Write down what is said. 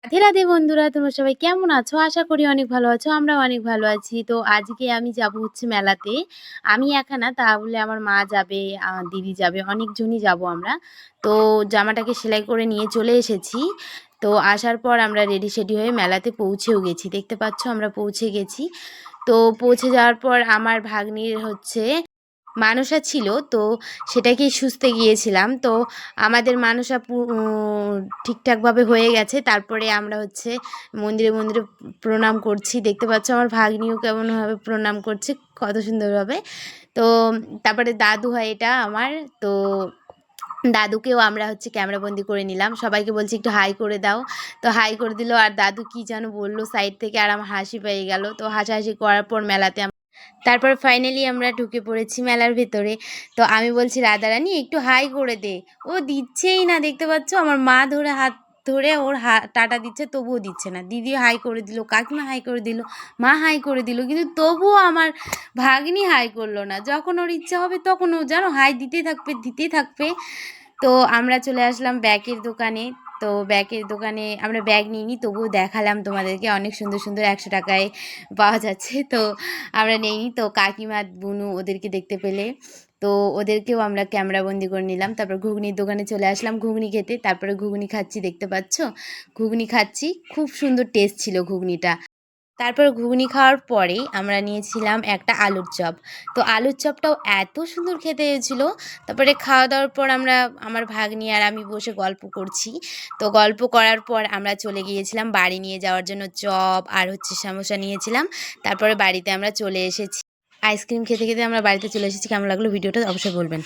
রাধে রাধে বন্ধুরা, তোমরা সবাই কেমন আছো? আশা করি অনেক ভালো আছো। আমরাও অনেক ভালো আছি। তো আজকে আমি যাব হচ্ছে মেলাতে। আমি একা না, তাহলে আমার মা যাবে, আমার দিদি যাবে, অনেকজনই যাব আমরা। তো জামাটাকে সেলাই করে নিয়ে চলে এসেছি। তো আসার পর আমরা রেডি সেডি হয়ে মেলাতে পৌঁছেও গেছি। দেখতে পাচ্ছ আমরা পৌঁছে গেছি। তো পৌঁছে যাওয়ার পর আমার ভাগ্নির হচ্ছে মানসা ছিল, তো সেটাকেই সুস্থে গিয়েছিলাম। তো আমাদের মানসা ঠিকঠাকভাবে হয়ে গেছে। তারপরে আমরা হচ্ছে মন্দিরে মন্দিরে প্রণাম করছি। দেখতে পাচ্ছ আমার ভাগ্নিও কেমনভাবে প্রণাম করছে, কত সুন্দরভাবে। তো তারপরে দাদু হয় এটা আমার। তো দাদুকেও আমরা হচ্ছে ক্যামেরাবন্দি করে নিলাম। সবাইকে বলছি একটু হাই করে দাও। তো হাই করে দিল। আর দাদু কি যেন বললো সাইড থেকে, আর আমার হাসি পেয়ে গেল। তো হাসাহাসি করার পর মেলাতে তারপর ফাইনালি আমরা ঢুকে পড়েছি মেলার ভেতরে। তো আমি বলছি রাধারানী একটু হাই করে দে। ও দিচ্ছেই না, দেখতে পাচ্ছ আমার মা ধরে হাত ধরে ওর টাটা দিচ্ছে, তবুও দিচ্ছে না। দিদি হাই করে দিল, কাকিমা হাই করে দিল, মা হাই করে দিল, কিন্তু তবুও আমার ভাগ্নি হাই করলো না। যখন ওর ইচ্ছা হবে তখন ও জানো হাই দিতেই থাকবে দিতেই থাকবে। তো আমরা চলে আসলাম ব্যাগের দোকানে। তো ব্যাগের দোকানে আমরা ব্যাগ নিইনি, তবুও দেখালাম তোমাদেরকে, অনেক সুন্দর সুন্দর 100 টাকায় পাওয়া যাচ্ছে। তো আমরা নেইনি। তো কাকিমা বুনু ওদেরকে দেখতে পেলে, তো ওদেরকেও আমরা ক্যামেরাবন্দি করে নিলাম। তারপর ঘুগনির দোকানে চলে আসলাম ঘুগনি খেতে। তারপরে ঘুগনি খাচ্ছি, দেখতে পাচ্ছ ঘুগনি খাচ্ছি, খুব সুন্দর টেস্ট ছিল ঘুগনিটা। তারপর ঘুগনি খাওয়ার পরেই আমরা নিয়েছিলাম একটা আলুর চপ। তো আলুর চপটাও এত সুন্দর খেতে হয়েছিল। তারপরে খাওয়া দাওয়ার পর আমরা, আমার ভাগ্নি আর আমি বসে গল্প করছি। তো গল্প করার পর আমরা চলে গিয়েছিলাম বাড়ি নিয়ে যাওয়ার জন্য। চপ আর হচ্ছে সমোসা নিয়েছিলাম। তারপরে বাড়িতে আমরা চলে এসেছি। আইসক্রিম খেতে খেতে আমরা বাড়িতে চলে এসেছি। কেমন লাগলো ভিডিওটা অবশ্যই বলবেন।